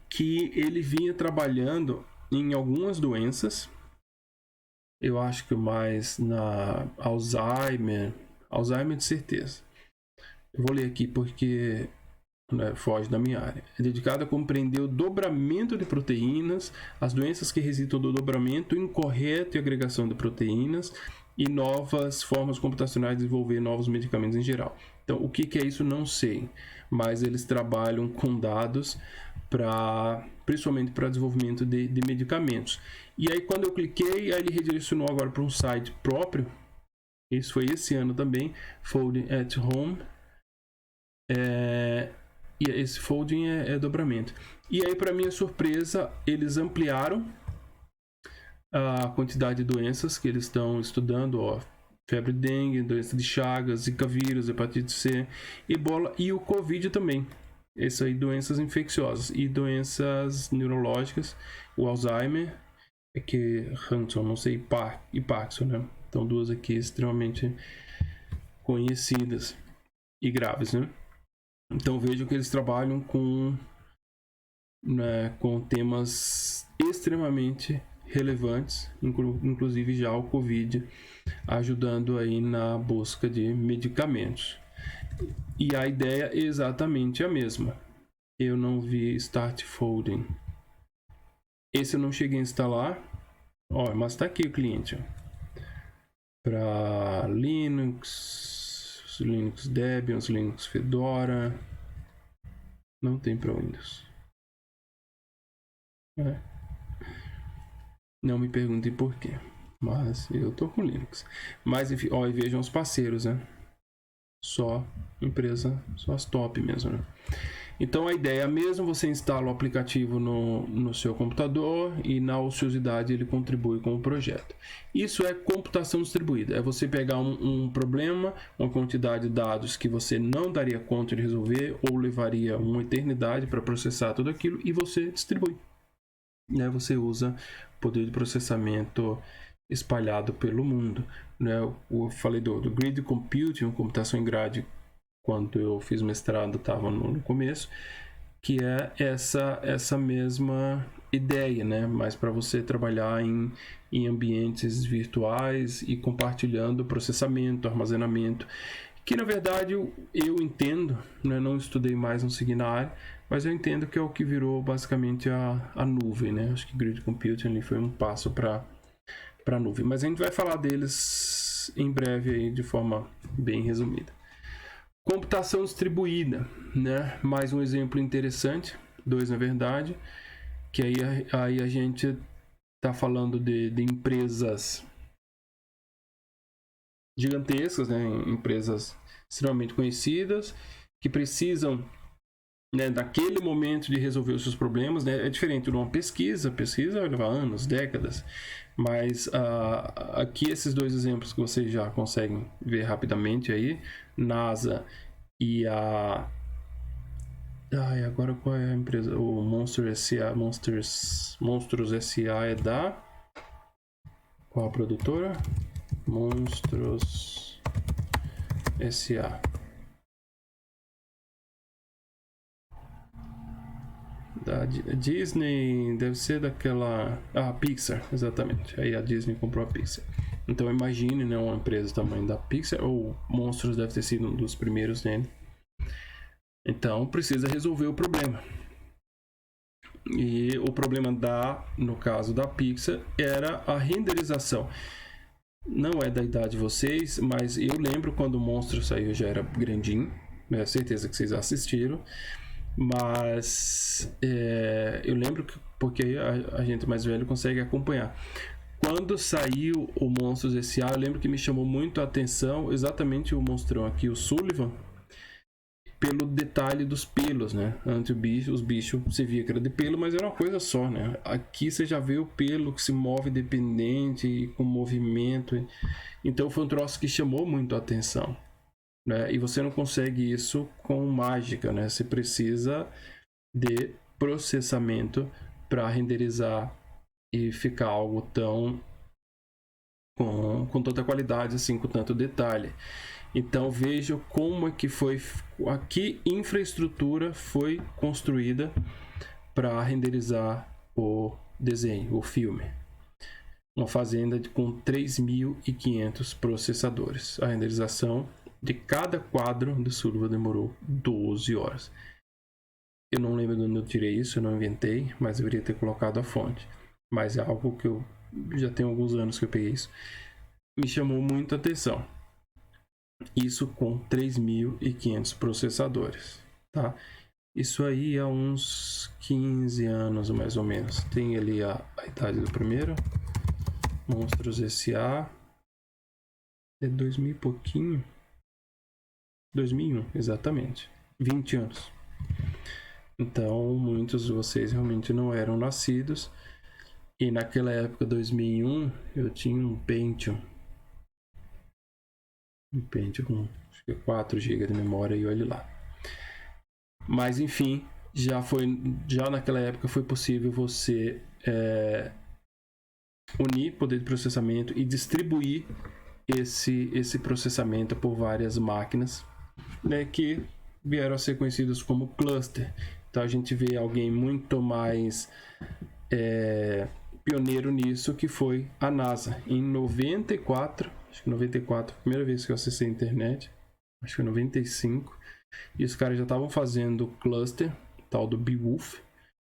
Que ele vinha trabalhando em algumas doenças, eu acho que mais na Alzheimer de certeza. Eu vou ler aqui porque foge da minha área. É dedicado a compreender o dobramento de proteínas, as doenças que resultam do dobramento incorreto e agregação de proteínas e novas formas computacionais de desenvolver novos medicamentos em geral. Então, o que é isso? Não sei, mas eles trabalham com dados principalmente para desenvolvimento de medicamentos. E aí quando eu cliquei, aí ele redirecionou agora para um site próprio. Isso foi esse ano também, Folding at Home. E esse folding é dobramento. E aí, para minha surpresa, eles ampliaram a quantidade de doenças que eles estão estudando, febre dengue, doença de Chagas, Zika vírus, hepatite C, ebola e o Covid também. Essas aí, doenças infecciosas e doenças neurológicas, o Alzheimer, que Huntington, não sei, e Parkinson, né? Então, duas aqui extremamente conhecidas e graves, né? Então, vejam que eles trabalham com temas extremamente relevantes, inclusive já o Covid, ajudando aí na busca de medicamentos. E a ideia é exatamente a mesma. Eu não vi Start Folding. Esse eu não cheguei a instalar. Mas está aqui o cliente. Para Linux Debian, Linux Fedora. Não tem para Windows. Não me perguntem por quê. Mas eu tô com Linux. Mas enfim, e vejam os parceiros, né? Só empresa, só as top mesmo, né? Então a ideia é mesmo, você instala o aplicativo no seu computador e na ociosidade ele contribui com o projeto. Isso é computação distribuída, é você pegar um problema, uma quantidade de dados que você não daria conta de resolver ou levaria uma eternidade para processar tudo aquilo e você distribui. Você usa poder de processamento espalhado pelo mundo. Eu falei do grid computing, computação em grade, quando eu fiz mestrado, estava no começo, que é essa mesma ideia, né? Mas para você trabalhar em ambientes virtuais e compartilhando processamento, armazenamento, que na verdade eu entendo, né? Não estudei mais, não segui na área, mas eu entendo que é o que virou basicamente a nuvem, né? Acho que grid computing ali foi um passo para a nuvem, mas a gente vai falar deles em breve aí de forma bem resumida. Computação distribuída, né? Mais um exemplo interessante, dois na verdade, que aí a gente está falando de empresas gigantescas, né? Empresas extremamente conhecidas, que precisam, né, daquele momento de resolver os seus problemas, né? É diferente de uma pesquisa vai levar anos, décadas, mas aqui esses dois exemplos que vocês já conseguem ver rapidamente aí, NASA e agora qual é a empresa? O Monstros S.A. é da... Qual a produtora? Monstros S.A. Da Disney, deve ser daquela... Pixar, exatamente. Aí a Disney comprou a Pixar. Então imagine, né, uma empresa do tamanho da Pixar, ou Monstros deve ter sido um dos primeiros nele. Então precisa resolver o problema. E o problema no caso da Pixar, era a renderização. Não é da idade de vocês, mas eu lembro quando o Monstro saiu, já era grandinho. Tenho certeza que vocês assistiram. Mas eu lembro que, porque a gente mais velho consegue acompanhar. Quando saiu o Monstros S.A., eu lembro que me chamou muito a atenção exatamente o monstrão aqui, o Sullivan, pelo detalhe dos pelos, né? Antes os bichos você via que era de pelo, mas era uma coisa só, né? Aqui você já vê o pelo que se move independente, com movimento. Então foi um troço que chamou muito a atenção, né? E você não consegue isso com mágica, né? Você precisa de processamento para renderizar e ficar algo tão com tanta qualidade, assim, com tanto detalhe. Então veja como é que foi, aqui infraestrutura foi construída para renderizar o desenho, o filme. Uma fazenda com 3.500 processadores. A renderização de cada quadro do Sullivan demorou 12 horas. Eu não lembro de onde eu tirei isso, eu não inventei, mas deveria ter colocado a fonte. Mas é algo que eu já tenho alguns anos que eu peguei isso. Me chamou muito a atenção. Isso com 3.500 processadores, tá? Isso aí há uns 15 anos, mais ou menos. Tem ali a idade do primeiro. Monstros S.A. É 2000 e pouquinho. 2001, exatamente. 20 anos. Então, muitos de vocês realmente não eram nascidos. E naquela época, 2001, eu tinha um Pentium. Um Pentium com acho que 4 GB de memória e olhe lá. Mas enfim, já naquela época foi possível você unir poder de processamento e distribuir esse processamento por várias máquinas, né, que vieram a ser conhecidos como cluster. Então a gente vê alguém muito mais pioneiro nisso, que foi a NASA. Em 94, acho que 94, primeira vez que eu acessei a internet, acho que foi 95, e os caras já estavam fazendo cluster, tal do Beowulf,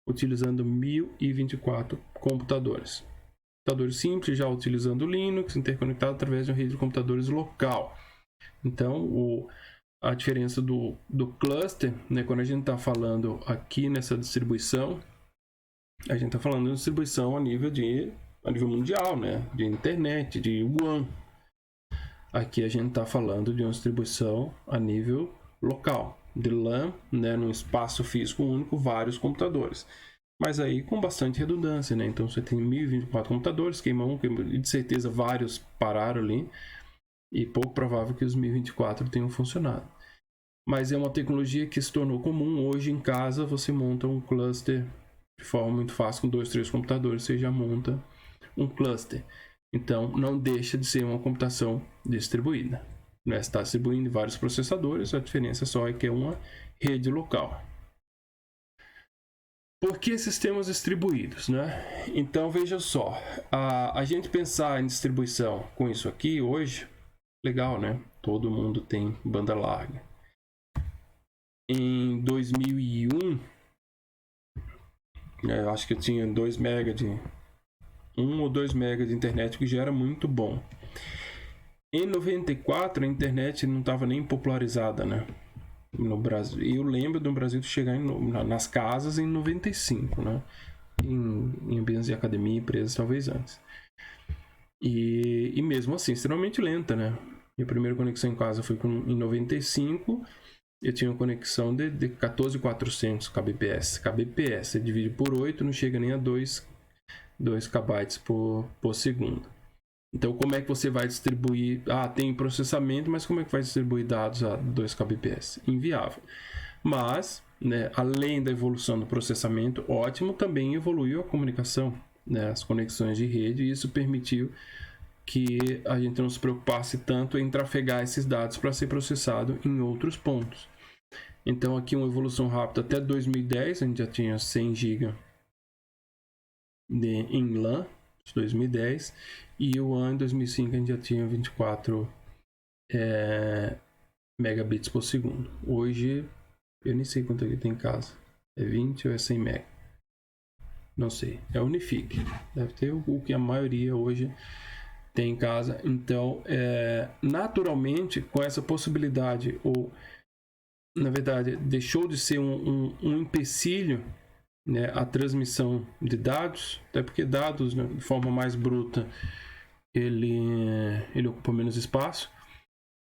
utilizando 1024 computadores. Computadores simples, já utilizando Linux, interconectado através de uma rede de computadores local. Então, a diferença do cluster, né, quando a gente está falando aqui nessa distribuição, a gente está falando de distribuição a nível mundial, né, de internet, de WAN. Aqui a gente está falando de uma distribuição a nível local, de LAN, né, num espaço físico único, vários computadores. Mas aí com bastante redundância, né? Então você tem 1024 computadores, queima um, e de certeza vários pararam ali, e pouco provável que os 1024 tenham funcionado. Mas é uma tecnologia que se tornou comum. Hoje em casa você monta um cluster de forma muito fácil, com 2, 3 computadores você já monta um cluster. Então não deixa de ser uma computação distribuída, né? Você está distribuindo vários processadores, a diferença só é que é uma rede local. Por que sistemas distribuídos, né? Então veja só, a gente pensar em distribuição com isso aqui hoje, legal, né? Todo mundo tem banda larga. Em 2001, eu acho que eu tinha 2 MB de 1 ou 2 MB de internet, que já era muito bom. Em 94 a internet não estava nem popularizada, né? No Brasil. Eu lembro do Brasil chegar nas casas em 95, né? Em ambientes de academia, empresas, talvez antes. E mesmo assim, extremamente lenta, né? Minha primeira conexão em casa foi em 95. Eu tinha uma conexão de 14.400 kbps. kbps, você divide por 8, não chega nem a 2 KB por segundo. Então, como é que você vai distribuir? Tem processamento, mas como é que vai distribuir dados a 2 kbps? Inviável. Mas, né, além da evolução do processamento, ótimo, também evoluiu a comunicação, né, as conexões de rede, e isso permitiu que a gente não se preocupasse tanto em trafegar esses dados para ser processado em outros pontos. Então, aqui uma evolução rápida. Até 2010, a gente já tinha 100 GB em LAN, 2010, e o ano em 2005 a gente já tinha 24 megabits por segundo. Hoje eu nem sei quanto aqui tem em casa, é 20 ou é 100 mega, não sei, é Unifique, deve ter o que a maioria hoje tem em casa. Então naturalmente, com essa possibilidade ou na verdade, deixou de ser um empecilho, né, a transmissão de dados, até porque dados, né, de forma mais bruta, ele ocupa menos espaço.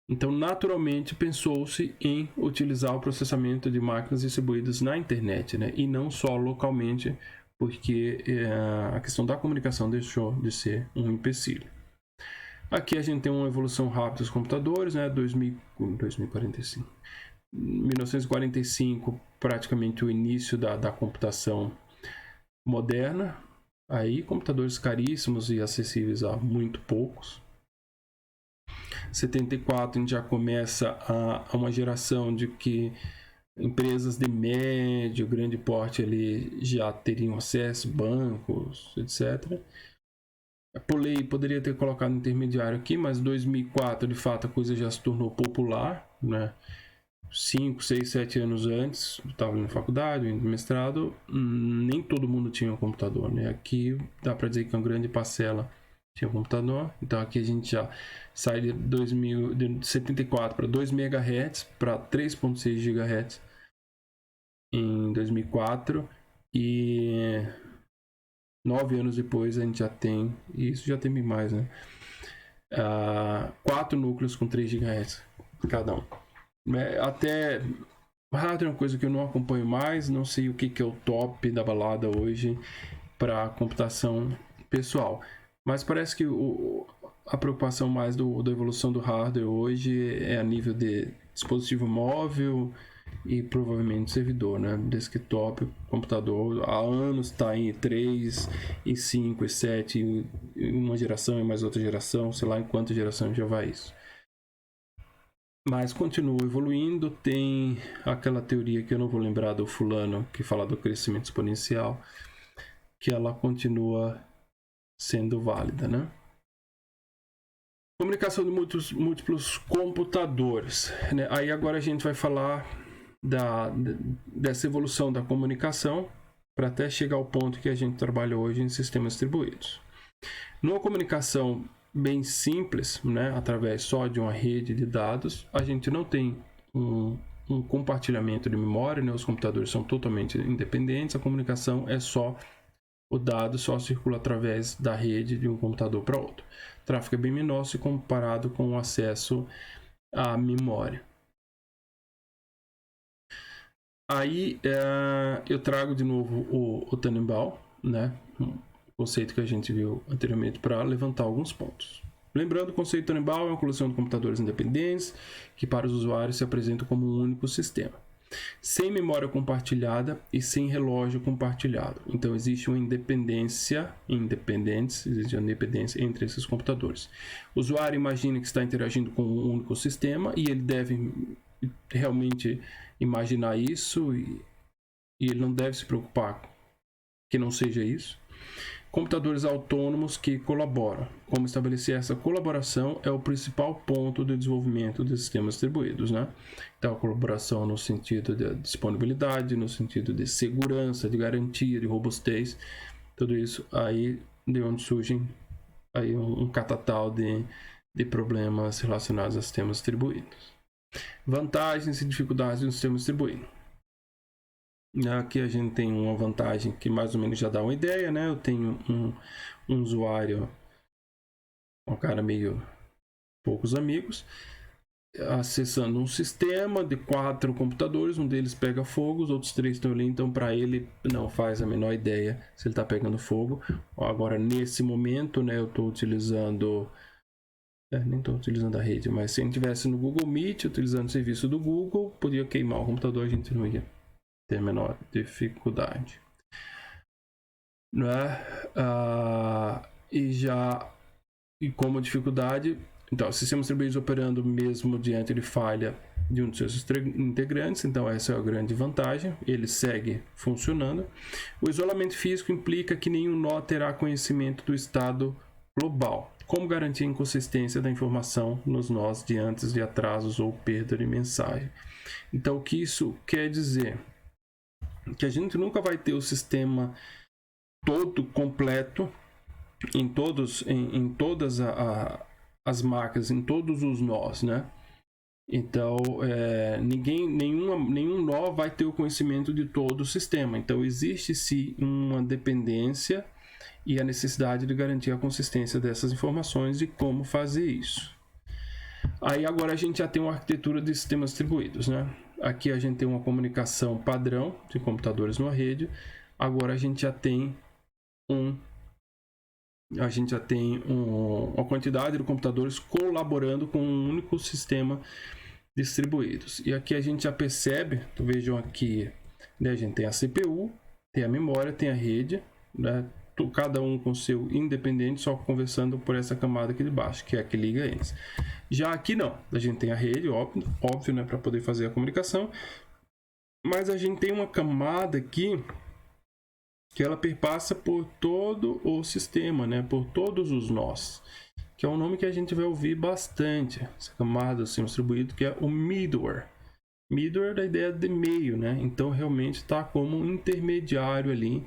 Então, naturalmente, pensou-se em utilizar o processamento de máquinas distribuídas na internet, né, e não só localmente, porque a questão da comunicação deixou de ser um empecilho. Aqui a gente tem uma evolução rápida dos computadores, né, 2045. 1945, praticamente o início da computação moderna. Aí, computadores caríssimos e acessíveis a muito poucos. 74, a gente já começa a uma geração de que empresas de médio, grande porte ali já teriam acesso, bancos, etc. Poderia ter colocado intermediário aqui, mas 2004, de fato, a coisa já se tornou popular, né? 5, 6, 7 anos antes, eu estava na faculdade, no mestrado, nem todo mundo tinha um computador, né? Aqui dá para dizer que uma grande parcela tinha um computador. Então aqui a gente já sai de 74 para 2 MHz para 3.6 GHz em 2004 e 9 anos depois a gente já tem, e isso já tem bem mais, né? 4 núcleos com 3 GHz cada um. Até hardware é uma coisa que eu não acompanho mais, não sei o que é o top da balada hoje para computação pessoal, mas parece que a preocupação mais da evolução do hardware hoje é a nível de dispositivo móvel e provavelmente servidor, né? Desktop, computador, há anos está em 3, e 5, e 7, uma geração e mais outra geração, sei lá em quanta geração já vai isso. Mas continua evoluindo, tem aquela teoria que eu não vou lembrar do fulano, que fala do crescimento exponencial, que ela continua sendo válida, né? Comunicação de múltiplos computadores, né? Aí agora a gente vai falar dessa evolução da comunicação para até chegar ao ponto que a gente trabalha hoje em sistemas distribuídos. Numa comunicação bem simples, né, através só de uma rede de dados, a gente não tem um compartilhamento de memória, né? Os computadores são totalmente independentes, a comunicação é só o dado só circula através da rede de um computador para outro. O tráfego é bem menor se comparado com o acesso à memória. Aí eu trago de novo o Tannenbaum, né? Um conceito que a gente viu anteriormente para levantar alguns pontos. Lembrando, o conceito Tannenbaum é uma coleção de computadores independentes que para os usuários se apresentam como um único sistema, sem memória compartilhada e sem relógio compartilhado. Então existe uma independência entre esses computadores. O usuário imagina que está interagindo com um único sistema e ele deve realmente imaginar isso e ele não deve se preocupar que não seja isso. Computadores autônomos que colaboram. Como estabelecer essa colaboração é o principal ponto do desenvolvimento de sistemas distribuídos, né? Então, a colaboração no sentido de disponibilidade, no sentido de segurança, de garantia, de robustez, tudo isso aí de onde surgem aí um catatal de problemas relacionados a sistemas distribuídos. Vantagens e dificuldades do sistema distribuído. Aqui a gente tem uma vantagem que mais ou menos já dá uma ideia, né? Eu tenho um usuário, um cara meio poucos amigos, acessando um sistema de 4 computadores, um deles pega fogo, os outros 3 estão ali, então para ele não faz a menor ideia se ele está pegando fogo. Agora, nesse momento, né, eu estou utilizando... nem estou utilizando a rede, mas se a gente estivesse no Google Meet, utilizando o serviço do Google, podia queimar o computador, a gente não ia ter a menor dificuldade, né? E como dificuldade, então, sistemas distribuídos operando mesmo diante de falha de um de seus integrantes, então essa é a grande vantagem, ele segue funcionando. O isolamento físico implica que nenhum nó terá conhecimento do estado global. Como garantir a inconsistência da informação nos nós diante de atrasos ou perda de mensagem? Então, o que isso quer dizer? Que a gente nunca vai ter o sistema todo completo em todas as máquinas, em todos os nós, né? Então, nenhum nó vai ter o conhecimento de todo o sistema. Então, existe sim uma dependência e a necessidade de garantir a consistência dessas informações e como fazer isso. Aí agora a gente já tem uma arquitetura de sistemas distribuídos, né? Aqui a gente tem uma comunicação padrão de computadores numa rede. Agora a gente já tem uma quantidade de computadores colaborando com um único sistema distribuídos. E aqui a gente já percebe, vejam aqui, né, a gente tem a CPU, tem a memória, tem a rede, né, cada um com seu independente, só conversando por essa camada aqui de baixo, que é a que liga eles. Já aqui não, a gente tem a rede, óbvio, né, para poder fazer a comunicação, mas a gente tem uma camada aqui que ela perpassa por todo o sistema, né, por todos os nós, que é um nome que a gente vai ouvir bastante, essa camada do sistema distribuído, que é o middleware. Middleware da ideia de meio, né? Então realmente está como um intermediário ali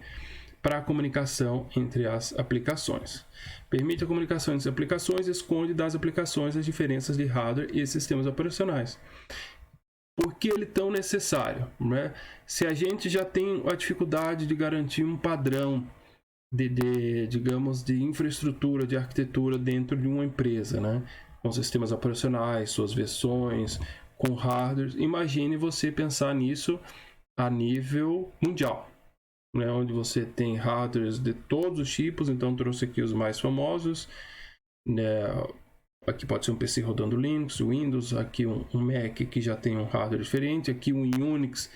para a comunicação entre as aplicações. Permite a comunicação entre as aplicações e esconde das aplicações as diferenças de hardware e sistemas operacionais. Por que ele é tão necessário, né? Se a gente já tem a dificuldade de garantir um padrão digamos, de infraestrutura, de arquitetura dentro de uma empresa, né? Com sistemas operacionais, suas versões, com hardware. Imagine você pensar nisso a nível mundial, né? Onde você tem hardwares de todos os tipos. Então trouxe aqui os mais famosos, né? Aqui pode ser um PC rodando Linux, Windows, aqui um Mac que já tem um hardware diferente, aqui um Unix,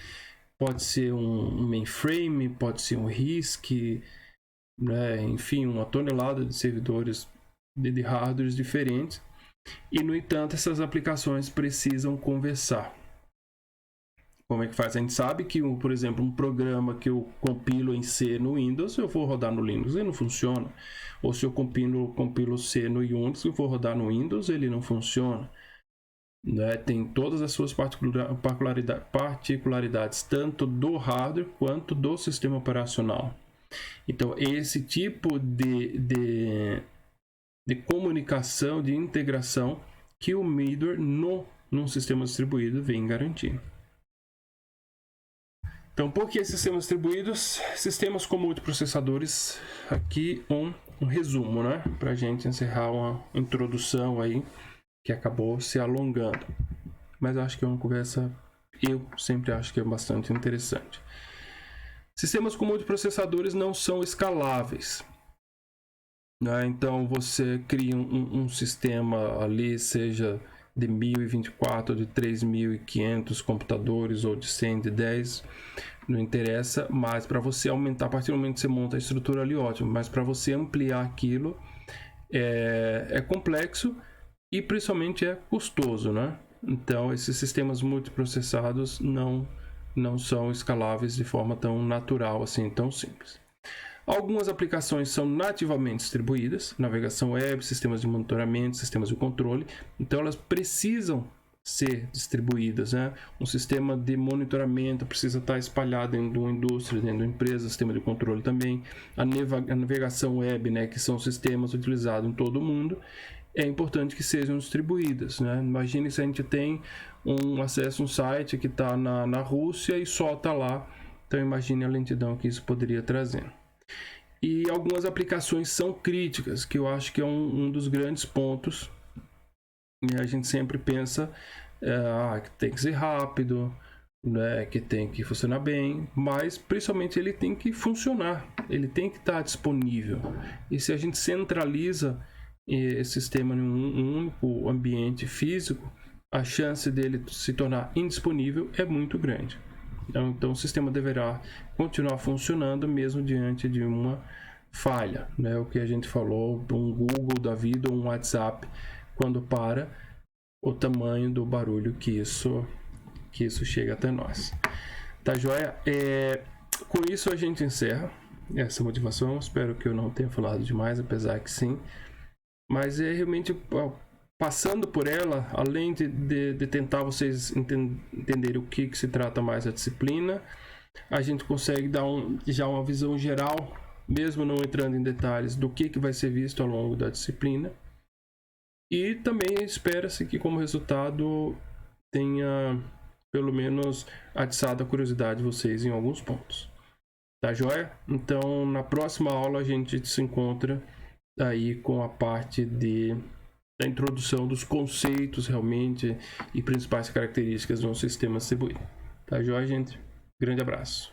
pode ser um mainframe, pode ser um RISC, né? Enfim, uma tonelada de servidores de hardwares diferentes. E, no entanto, essas aplicações precisam conversar. Como é que faz? A gente sabe que, por exemplo, um programa que eu compilo em C no Windows, eu vou rodar no Linux, ele não funciona. Ou se eu compilo C no Unix, eu vou rodar no Windows, ele não funciona. Né? Tem todas as suas particularidades, tanto do hardware quanto do sistema operacional. Então, esse tipo de comunicação, de integração que o middleware num sistema distribuído vem garantir. Então, por que sistemas distribuídos? Sistemas com multiprocessadores. Aqui um resumo, né? Para a gente encerrar uma introdução aí que acabou se alongando. Mas eu acho que é uma conversa, eu sempre acho que é bastante interessante. Sistemas com multiprocessadores não são escaláveis. Né? Então, você cria um sistema ali, seja de 1024, de 3500 computadores, ou de 100, de 10, não interessa, mas para você aumentar, a partir do momento que você monta a estrutura ali, ótimo, mas para você ampliar aquilo é complexo e principalmente é custoso, né? Então, esses sistemas multiprocessados não são escaláveis de forma tão natural, assim, tão simples. Algumas aplicações são nativamente distribuídas, navegação web, sistemas de monitoramento, sistemas de controle, então elas precisam ser distribuídas, né? Um sistema de monitoramento precisa estar espalhado dentro de uma indústria, dentro de uma empresa, sistema de controle também. A navegação web, né, que são sistemas utilizados em todo o mundo, é importante que sejam distribuídas, né? Imagine se a gente tem um acesso a um site que está na Rússia e só está lá, então imagine a lentidão que isso poderia trazer. E algumas aplicações são críticas, que eu acho que é um dos grandes pontos. E a gente sempre pensa que tem que ser rápido, né, que tem que funcionar bem, mas principalmente ele tem que funcionar, ele tem que estar disponível. E se a gente centraliza esse sistema em um único ambiente físico, a chance dele se tornar indisponível é muito grande. Então o sistema deverá continuar funcionando mesmo diante de uma falha, né? O que a gente falou, um Google da vida ou um WhatsApp, quando para, o tamanho do barulho que isso chega até nós. Tá joia? Com isso a gente encerra essa motivação. Espero que eu não tenha falado demais, apesar que sim. Mas realmente passando por ela, além de tentar vocês entenderem o que se trata mais a disciplina, a gente consegue dar já uma visão geral, mesmo não entrando em detalhes, do que vai ser visto ao longo da disciplina. E também espera-se que, como resultado, tenha pelo menos atiçado a curiosidade de vocês em alguns pontos. Tá joia? Então, na próxima aula a gente se encontra aí com a parte da introdução dos conceitos realmente e principais características de um sistema distribuído. Tá joia, gente? Grande abraço.